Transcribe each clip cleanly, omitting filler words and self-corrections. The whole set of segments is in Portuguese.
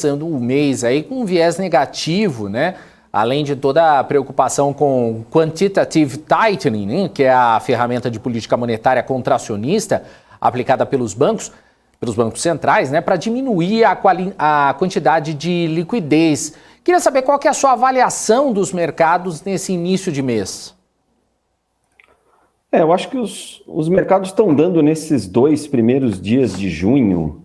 Começando o mês aí com um viés negativo, né? Além de toda a preocupação com quantitative tightening, né? Que é a ferramenta de política monetária contracionista aplicada pelos bancos centrais, né? Para diminuir a quantidade de liquidez. Queria saber qual que é a sua avaliação dos mercados nesse início de mês. Eu acho que os mercados estão dando nesses 2 primeiros dias de junho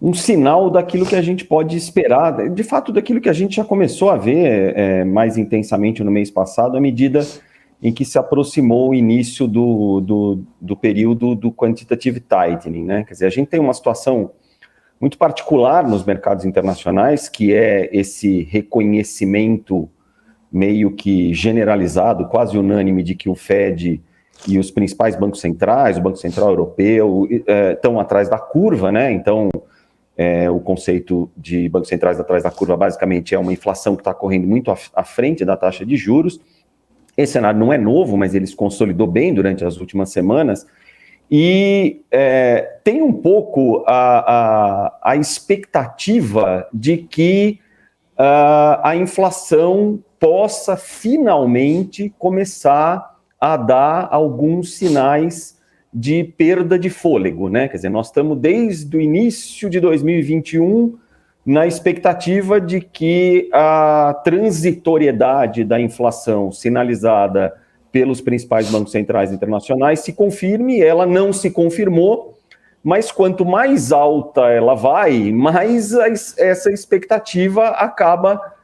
um sinal daquilo que a gente pode esperar, de fato, daquilo que a gente já começou a ver mais intensamente no mês passado, à medida em que se aproximou o início do período do quantitative tightening, né? Quer dizer, a gente tem uma situação muito particular nos mercados internacionais, que é esse reconhecimento meio que generalizado, quase unânime, de que o Fed e os principais bancos centrais, o Banco Central Europeu, estão atrás da curva, né? Então, o conceito de bancos centrais atrás da curva basicamente é uma inflação que está correndo muito à frente da taxa de juros. Esse cenário não é novo, mas ele se consolidou bem durante as últimas semanas. E tem um pouco a expectativa de que a inflação possa finalmente começar a dar alguns sinais de perda de fôlego, né? Quer dizer, nós estamos desde o início de 2021 na expectativa de que a transitoriedade da inflação sinalizada pelos principais bancos centrais internacionais se confirme. Ela não se confirmou, mas quanto mais alta ela vai, mais essa expectativa acaba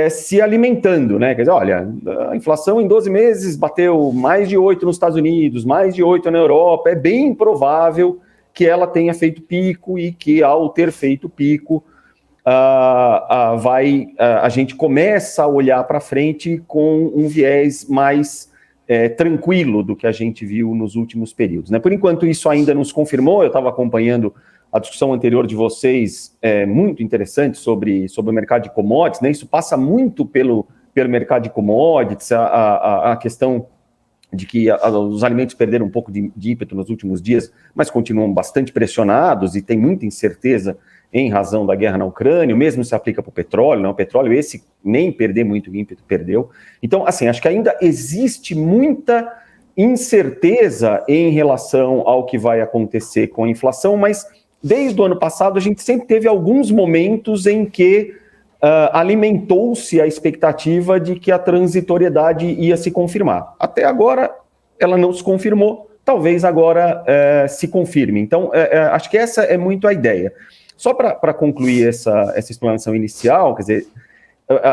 se alimentando, né? Quer dizer, olha, a inflação em 12 meses bateu mais de 8 nos Estados Unidos, mais de 8 na Europa. É bem provável que ela tenha feito pico e que, ao ter feito pico, a gente começa a olhar para frente com um viés mais tranquilo do que a gente viu nos últimos períodos, né? Por enquanto, isso ainda não se confirmou. Eu estava acompanhando a discussão anterior de vocês, muito interessante, sobre o mercado de commodities, né? Isso passa muito pelo mercado de commodities, a questão de que os alimentos perderam um pouco de ímpeto nos últimos dias, mas continuam bastante pressionados e tem muita incerteza em razão da guerra na Ucrânia. O mesmo se aplica para o petróleo, né? O petróleo, esse nem perder muito ímpeto, perdeu. Então, assim, acho que ainda existe muita incerteza em relação ao que vai acontecer com a inflação, mas desde o ano passado, a gente sempre teve alguns momentos em que alimentou-se a expectativa de que a transitoriedade ia se confirmar. Até agora, ela não se confirmou, talvez agora se confirme. Então, acho que essa é muito a ideia. Só para concluir essa explanação inicial, quer dizer,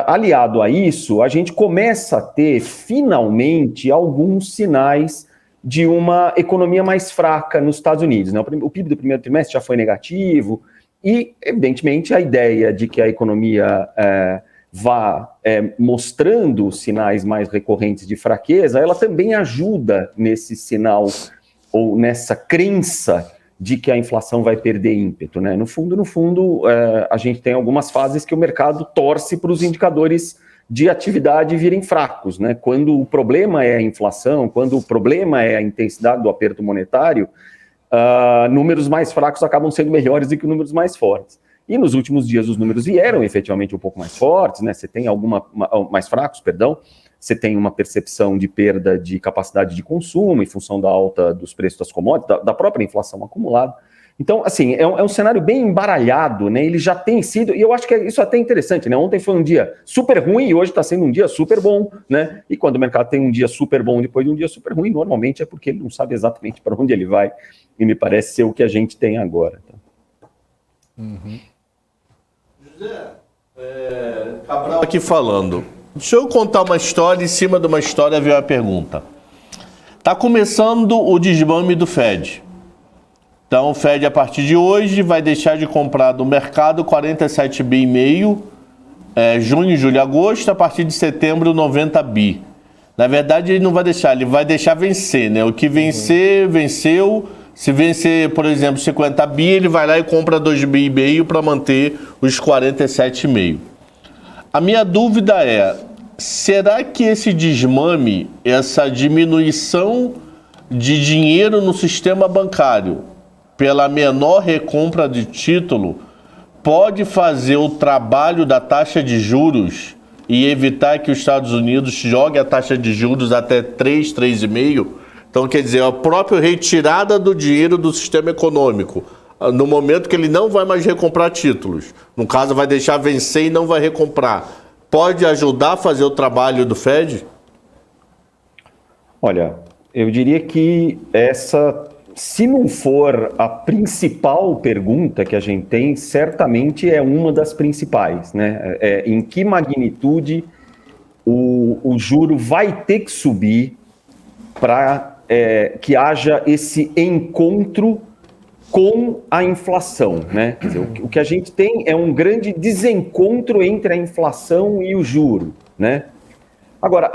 aliado a isso, a gente começa a ter, finalmente, alguns sinais de uma economia mais fraca nos Estados Unidos, né? O PIB do primeiro trimestre já foi negativo e, evidentemente, a ideia de que a economia vá mostrando sinais mais recorrentes de fraqueza, ela também ajuda nesse sinal ou nessa crença de que a inflação vai perder ímpeto, né? No fundo, a gente tem algumas fases que o mercado torce para os indicadores de atividade virem fracos, né? Quando o problema é a inflação, quando o problema é a intensidade do aperto monetário, números mais fracos acabam sendo melhores do que números mais fortes. E nos últimos dias os números vieram efetivamente um pouco mais fortes, né? Você tem mais fracos, perdão. Você tem uma percepção de perda de capacidade de consumo em função da alta dos preços das commodities, da própria inflação acumulada. Então, assim, é um cenário bem embaralhado, né? Ele já tem sido, e eu acho que isso até interessante, né? Ontem foi um dia super ruim e hoje está sendo um dia super bom, né? E quando o mercado tem um dia super bom depois de um dia super ruim, normalmente é porque ele não sabe exatamente para onde ele vai, e me parece ser o que a gente tem agora. Tá? Uhum. José, Cabral aqui falando. Deixa eu contar uma história, em cima de uma história veio a pergunta. Está começando o desmame do Fed. Então, o Fed, a partir de hoje, vai deixar de comprar do mercado 47,5 bi, junho, julho, agosto, a partir de setembro, 90 bi. Na verdade, ele não vai deixar, ele vai deixar vencer, né? O que vencer, venceu. Se vencer, por exemplo, 50 bi, ele vai lá e compra 2,5 bi para manter os 47,5. A minha dúvida é, será que esse desmame, essa diminuição de dinheiro no sistema bancário, pela menor recompra de título, pode fazer o trabalho da taxa de juros e evitar que os Estados Unidos jogue a taxa de juros até 3, 3,5%? Então, quer dizer, a própria retirada do dinheiro do sistema econômico, no momento que ele não vai mais recomprar títulos, no caso vai deixar vencer e não vai recomprar, pode ajudar a fazer o trabalho do Fed? Olha, eu diria que essa, se não for a principal pergunta que a gente tem, certamente é uma das principais, né? Em que magnitude o juro vai ter que subir para que haja esse encontro com a inflação, né? Quer dizer, o que a gente tem é um grande desencontro entre a inflação e o juro, né? Agora,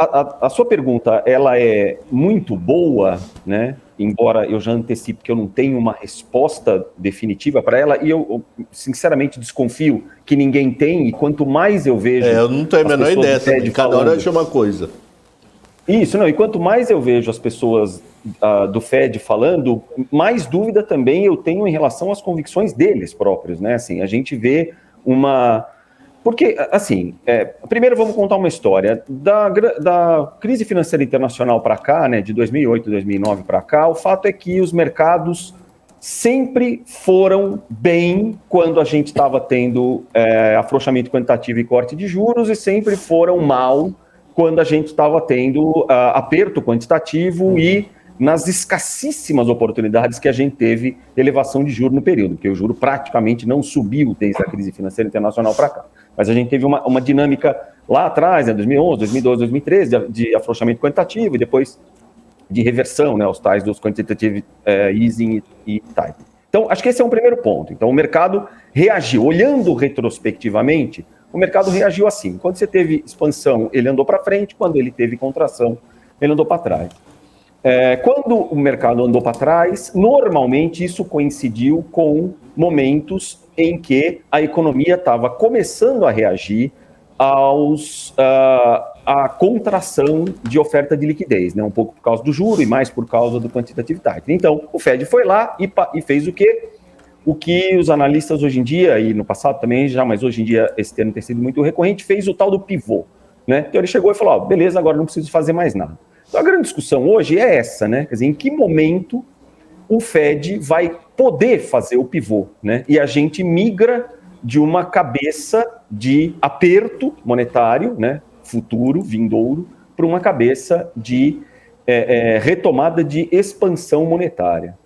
a sua pergunta, ela é muito boa, né? Embora eu já antecipe que eu não tenho uma resposta definitiva para ela, e eu sinceramente desconfio que ninguém tem, e quanto mais eu vejo... eu não tenho a menor ideia, de cada hora acha uma coisa. Isso, não, e quanto mais eu vejo as pessoas do Fed falando, mais dúvida também eu tenho em relação às convicções deles próprios, né? Assim, a gente vê uma... Porque, assim, primeiro vamos contar uma história. Da crise financeira internacional para cá, né, de 2008, 2009 para cá, o fato é que os mercados sempre foram bem quando a gente estava tendo afrouxamento quantitativo e corte de juros, e sempre foram mal quando a gente estava tendo aperto quantitativo e nas escassíssimas oportunidades que a gente teve elevação de juros no período, porque o juro praticamente não subiu desde a crise financeira internacional para cá. Mas a gente teve uma dinâmica lá atrás, né, 2011, 2012, 2013, de afrouxamento quantitativo e depois de reversão, né, os tais dos quantitative easing e tightening. Então, acho que esse é um primeiro ponto. Então, o mercado reagiu. Olhando retrospectivamente, o mercado reagiu assim. Quando você teve expansão, ele andou para frente. Quando ele teve contração, ele andou para trás. Quando o mercado andou para trás, normalmente isso coincidiu com momentos em que a economia estava começando a reagir à contração de oferta de liquidez, né? Um pouco por causa do juro e mais por causa do quantitative tightening. Então, o Fed foi lá e fez o quê? O que os analistas hoje em dia, e no passado também já, mas hoje em dia esse termo tem sido muito recorrente, fez o tal do pivô, né? Então ele chegou e falou, beleza, agora não preciso fazer mais nada. Então a grande discussão hoje é essa, né? Quer dizer, em que momento o Fed vai poder fazer o pivô, né? E a gente migra de uma cabeça de aperto monetário, né, futuro, vindouro, para uma cabeça de retomada de expansão monetária.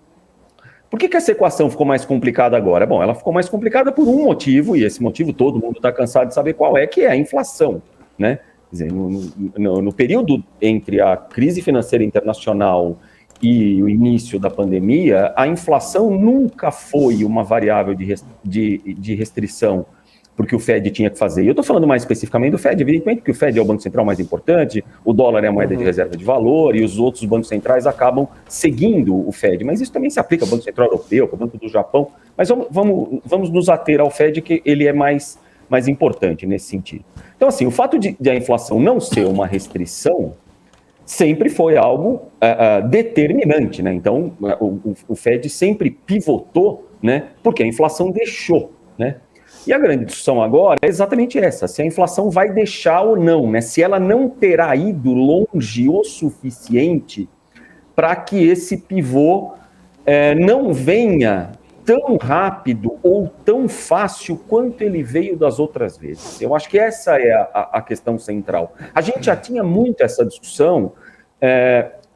Por que essa equação ficou mais complicada agora? Bom, ela ficou mais complicada por um motivo, e esse motivo todo mundo está cansado de saber qual é, que é a inflação, né? Quer dizer, no período entre a crise financeira internacional e o início da pandemia, a inflação nunca foi uma variável de restrição porque o Fed tinha que fazer. E eu estou falando mais especificamente do Fed, evidentemente que o Fed é o banco central mais importante, o dólar é a moeda de reserva de valor e os outros bancos centrais acabam seguindo o Fed. Mas isso também se aplica ao Banco Central Europeu, ao Banco do Japão. Mas vamos nos ater ao Fed, que ele é mais importante nesse sentido. Então, assim, o fato de a inflação não ser uma restrição sempre foi algo determinante, né? Então, o Fed sempre pivotou, né? Porque a inflação deixou, né? E a grande discussão agora é exatamente essa, se a inflação vai deixar ou não, né? Se ela não terá ido longe o suficiente para que esse pivô não venha tão rápido ou tão fácil quanto ele veio das outras vezes. Eu acho que essa é a questão central. A gente já tinha muito essa discussão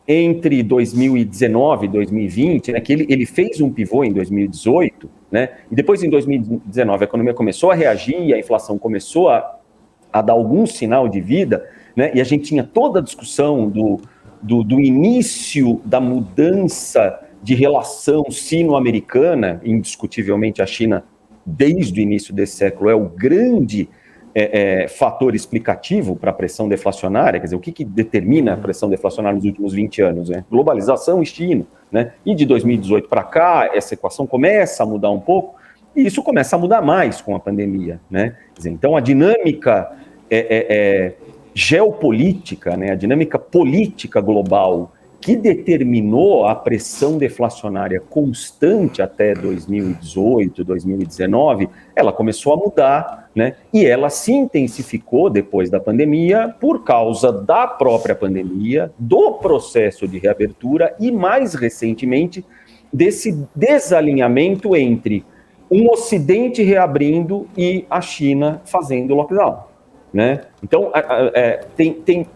entre 2019 e 2020, né, que ele fez um pivô em 2018, né, e depois em 2019 a economia começou a reagir, a inflação começou a dar algum sinal de vida, né, e a gente tinha toda a discussão do início da mudança de relação sino-americana. Indiscutivelmente a China, desde o início desse século, é o grande fator explicativo para a pressão deflacionária. Quer dizer, o que determina a pressão deflacionária nos últimos 20 anos? Né? Globalização e China. Né? E de 2018 para cá, essa equação começa a mudar um pouco, e isso começa a mudar mais com a pandemia. Né? Quer dizer, então, a dinâmica geopolítica, né? A dinâmica política global que determinou a pressão deflacionária constante até 2018, 2019, ela começou a mudar, né? E ela se intensificou depois da pandemia por causa da própria pandemia, do processo de reabertura e, mais recentemente, desse desalinhamento entre um Ocidente reabrindo e a China fazendo lockdown, né? Então, tem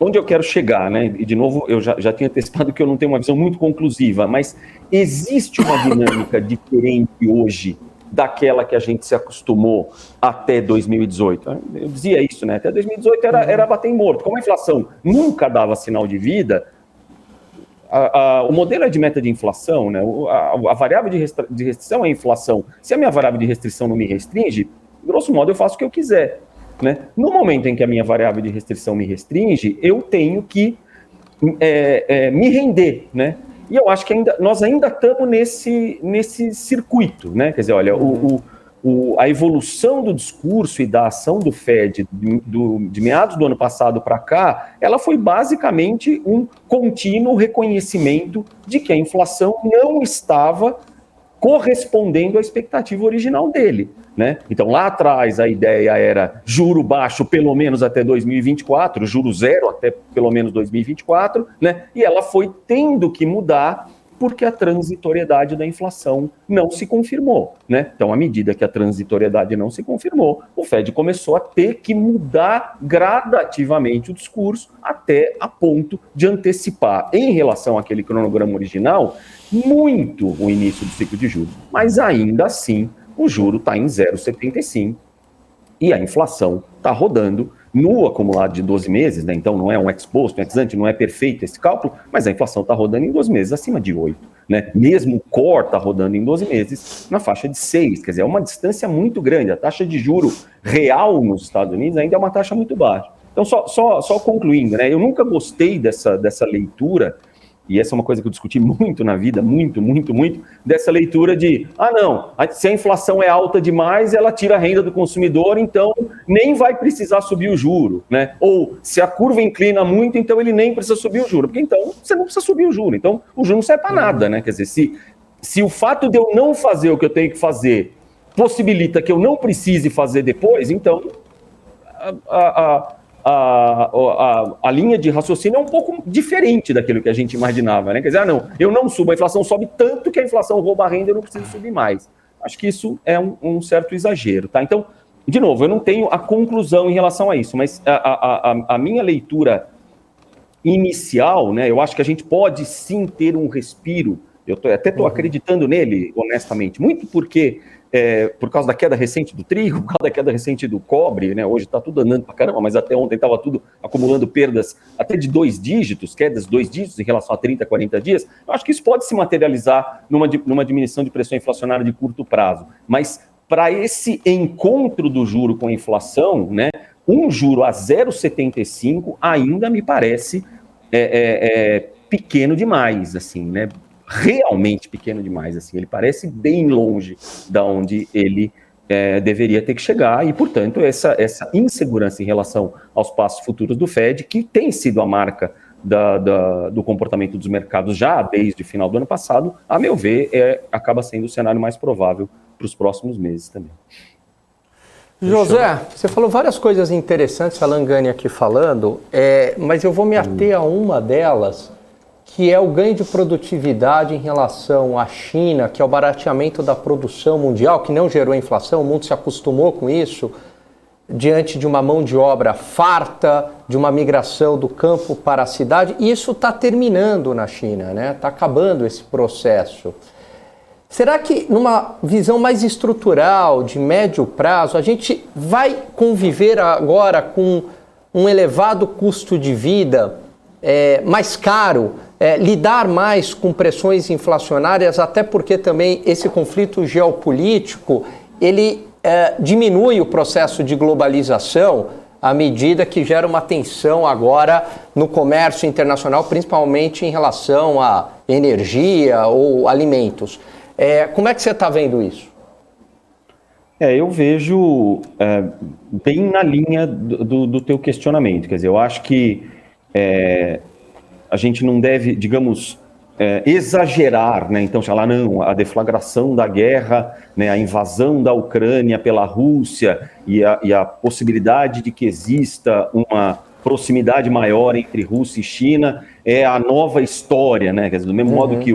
onde eu quero chegar, né? E, de novo, eu já tinha antecipado que eu não tenho uma visão muito conclusiva, mas existe uma dinâmica diferente hoje daquela que a gente se acostumou até 2018. Eu dizia isso, né? Até 2018 era bater em morto. Como a inflação nunca dava sinal de vida, o modelo é de meta de inflação, né? A variável de restrição é a inflação. Se a minha variável de restrição não me restringe, grosso modo eu faço o que eu quiser, né? No momento em que a minha variável de restrição me restringe, eu tenho que me render, né? E eu acho que nós ainda estamos nesse circuito, né? Quer dizer, olha, a evolução do discurso e da ação do Fed de meados do ano passado para cá, ela foi basicamente um contínuo reconhecimento de que a inflação não estava correspondendo à expectativa original dele, né? Então, lá atrás, a ideia era juro baixo pelo menos até 2024, juro zero até pelo menos 2024, né? E ela foi tendo que mudar porque a transitoriedade da inflação não se confirmou, né? Então, à medida que a transitoriedade não se confirmou, o Fed começou a ter que mudar gradativamente o discurso até a ponto de antecipar, em relação àquele cronograma original, muito o início do ciclo de juros. Mas, ainda assim, o juro está em 0,75 e a inflação está rodando no acumulado de 12 meses, né? Então não é um ex-post, um ex-ante, não é perfeito esse cálculo, mas a inflação está rodando em 12 meses acima de 8, né? Mesmo o core está rodando em 12 meses na faixa de 6, quer dizer, é uma distância muito grande. A taxa de juro real nos Estados Unidos ainda é uma taxa muito baixa. Então, só concluindo, né? Eu nunca gostei dessa leitura, e essa é uma coisa que eu discuti muito na vida, muito, dessa leitura de, não, se a inflação é alta demais, ela tira a renda do consumidor, então nem vai precisar subir o juro, né? Ou se a curva inclina muito, então ele nem precisa subir o juro, porque então você não precisa subir o juro, então o juro não serve para nada, né? Quer dizer, se o fato de eu não fazer o que eu tenho que fazer possibilita que eu não precise fazer depois, então a linha de raciocínio é um pouco diferente daquilo que a gente imaginava, né? Quer dizer, não, eu não subo, a inflação sobe tanto que a inflação rouba a renda, eu não preciso subir mais. Acho que isso é um certo exagero, tá? Então, de novo, eu não tenho a conclusão em relação a isso, mas a minha leitura inicial, né? Eu acho que a gente pode sim ter um respiro, eu até estou acreditando nele, honestamente, muito porque por causa da queda recente do trigo, por causa da queda recente do cobre, né? Hoje está tudo andando para caramba, mas até ontem estava tudo acumulando perdas até de 2 dígitos, quedas 2 dígitos em relação a 30, 40 dias. Eu acho que isso pode se materializar numa diminuição de pressão inflacionária de curto prazo. Mas para esse encontro do juro com a inflação, né? Um juro a 0,75 ainda me parece pequeno demais, assim, né? Realmente pequeno demais, assim, ele parece bem longe da onde ele deveria ter que chegar e, portanto, essa insegurança em relação aos passos futuros do Fed, que tem sido a marca do comportamento dos mercados já desde o final do ano passado, a meu ver, acaba sendo o cenário mais provável para os próximos meses também. José, você falou várias coisas interessantes, a Langani aqui falando, mas eu vou me ater a uma delas, que é o ganho de produtividade em relação à China, que é o barateamento da produção mundial, que não gerou inflação, o mundo se acostumou com isso, diante de uma mão de obra farta, de uma migração do campo para a cidade, e isso está terminando na China, né? Está acabando esse processo. Será que, numa visão mais estrutural, de médio prazo, a gente vai conviver agora com um elevado custo de vida mais caro, lidar mais com pressões inflacionárias, até porque também esse conflito geopolítico, ele diminui o processo de globalização à medida que gera uma tensão agora no comércio internacional, principalmente em relação a energia ou alimentos. Como é que você está vendo isso? Eu vejo bem na linha do teu questionamento. Quer dizer, eu acho que a gente não deve, digamos, exagerar, né? Então, sei lá, não, a deflagração da guerra, né, a invasão da Ucrânia pela Rússia e a possibilidade de que exista uma proximidade maior entre Rússia e China é a nova história, né? Quer dizer, do mesmo modo que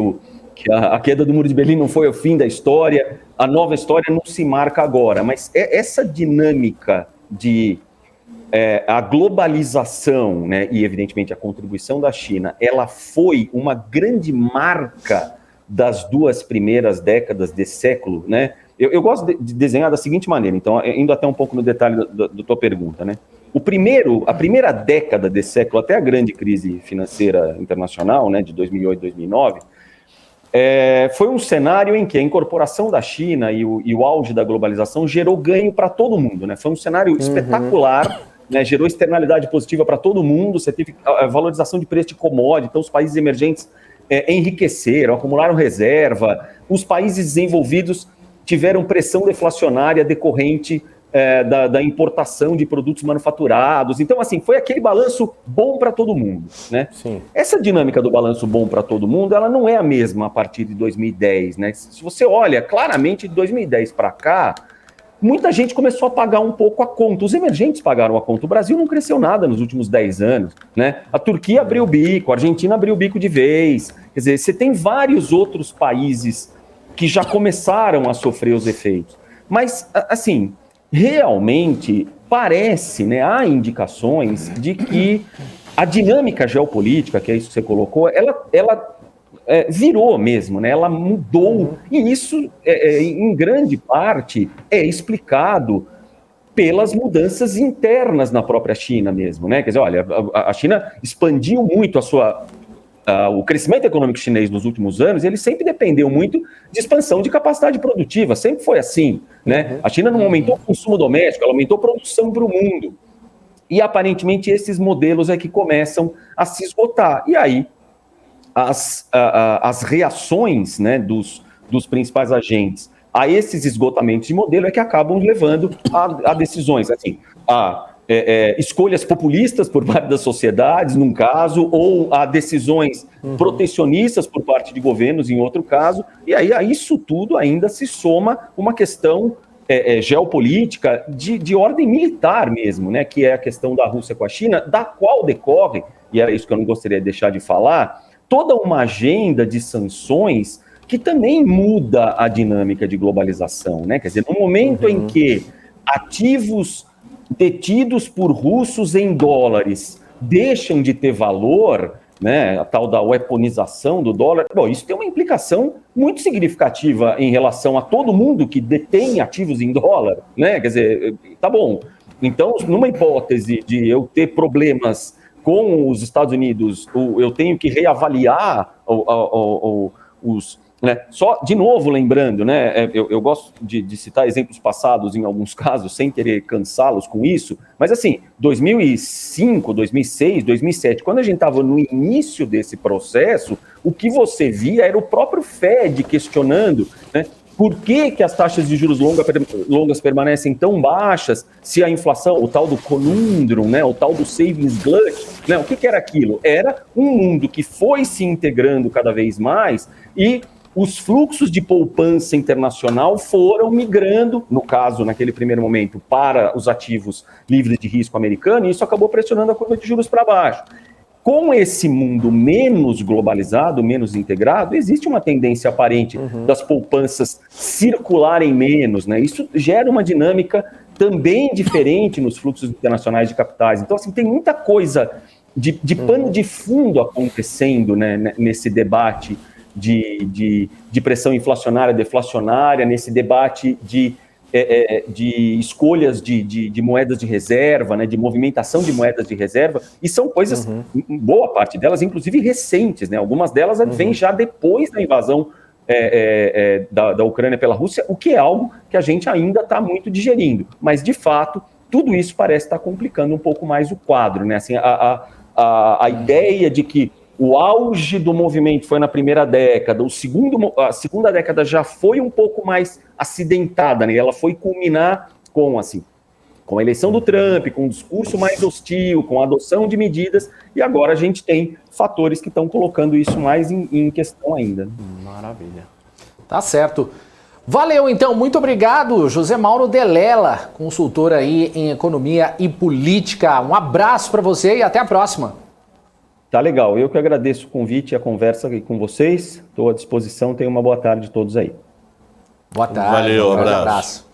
a queda do Muro de Berlim não foi o fim da história, a nova história não se marca agora, mas essa dinâmica de a globalização, né, e evidentemente a contribuição da China, ela foi uma grande marca das 2 primeiras décadas desse século, né? Eu gosto de desenhar da seguinte maneira, então, indo até um pouco no detalhe da tua pergunta, né? A primeira década desse século, até a grande crise financeira internacional, né, de 2008, 2009, foi um cenário em que a incorporação da China e o auge da globalização gerou ganho para todo mundo, né? Foi um cenário espetacular, né? Gerou externalidade positiva para todo mundo, você teve a valorização de preço de commodity, então os países emergentes enriqueceram, acumularam reserva, os países desenvolvidos tiveram pressão deflacionária decorrente da importação de produtos manufaturados. Então, assim, foi aquele balanço bom para todo mundo, né? Sim. Essa dinâmica do balanço bom para todo mundo, ela não é a mesma a partir de 2010, né? Se você olha claramente de 2010 para cá, muita gente começou a pagar um pouco a conta. Os emergentes pagaram a conta. O Brasil não cresceu nada nos últimos 10 anos, né? A Turquia abriu o bico, a Argentina abriu o bico de vez. Quer dizer, você tem vários outros países que já começaram a sofrer os efeitos. Mas, assim, realmente parece, né, há indicações de que a dinâmica geopolítica, que é isso que você colocou, ela virou mesmo, né? Ela mudou, e isso, em grande parte, é explicado pelas mudanças internas na própria China mesmo, né? Quer dizer, olha, a China expandiu muito o crescimento econômico chinês nos últimos anos, ele sempre dependeu muito de expansão de capacidade produtiva, sempre foi assim, né? A China não aumentou o consumo doméstico, ela aumentou a produção para o mundo. E, aparentemente, esses modelos é que começam a se esgotar. E aí, as reações, né, dos principais agentes a esses esgotamentos de modelo é que acabam levando a decisões, assim, escolhas populistas por parte das sociedades, num caso, ou a decisões protecionistas por parte de governos, em outro caso, e aí a isso tudo ainda se soma uma questão geopolítica de ordem militar mesmo, né, que é a questão da Rússia com a China, da qual decorre, e era isso que eu não gostaria de deixar de falar, toda uma agenda de sanções que também muda a dinâmica de globalização, né? Quer dizer, no momento em que ativos detidos por russos em dólares deixam de ter valor, né, a tal da weaponização do dólar, bom, isso tem uma implicação muito significativa em relação a todo mundo que detém ativos em dólar, né? Quer dizer, tá bom. Então, numa hipótese de eu ter problemas com os Estados Unidos, eu tenho que reavaliar os... Né? Só, de novo, lembrando, né, eu gosto de citar exemplos passados em alguns casos, sem querer cansá-los com isso, mas assim, 2005, 2006, 2007, quando a gente estava no início desse processo, o que você via era o próprio Fed questionando, né, por que as taxas de juros longas permanecem tão baixas se a inflação, o tal do conundrum, né, o tal do savings glut, né, o que era aquilo? Era um mundo que foi se integrando cada vez mais e os fluxos de poupança internacional foram migrando, no caso, naquele primeiro momento, para os ativos livres de risco americano, e isso acabou pressionando a curva de juros para baixo. Com esse mundo menos globalizado, menos integrado, existe uma tendência aparente das poupanças circularem menos, né? Isso gera uma dinâmica também diferente nos fluxos internacionais de capitais. Então, assim, tem muita coisa de pano de fundo acontecendo, né, nesse debate de pressão inflacionária, deflacionária, nesse debate de escolhas de moedas de reserva, né, de movimentação de moedas de reserva, e são coisas, boa parte delas, inclusive recentes, né, algumas delas vêm já depois da invasão da Ucrânia pela Rússia, o que é algo que a gente ainda está muito digerindo, mas de fato, tudo isso parece estar complicando um pouco mais o quadro, né, assim, a ideia de que o auge do movimento foi na primeira década, a segunda década já foi um pouco mais acidentada, né? Ela foi culminar com, assim, Com a eleição do Trump, com um discurso mais hostil, com a adoção de medidas, e agora a gente tem fatores que estão colocando isso mais em questão ainda. Maravilha. Tá certo. Valeu, então. Muito obrigado, José Mauro Delela, consultor aí em economia e política. Um abraço para você e até a próxima. Tá legal. Eu que agradeço o convite e a conversa aqui com vocês. Estou à disposição. Tenham uma boa tarde todos aí. Boa tarde. Valeu, Um grande abraço.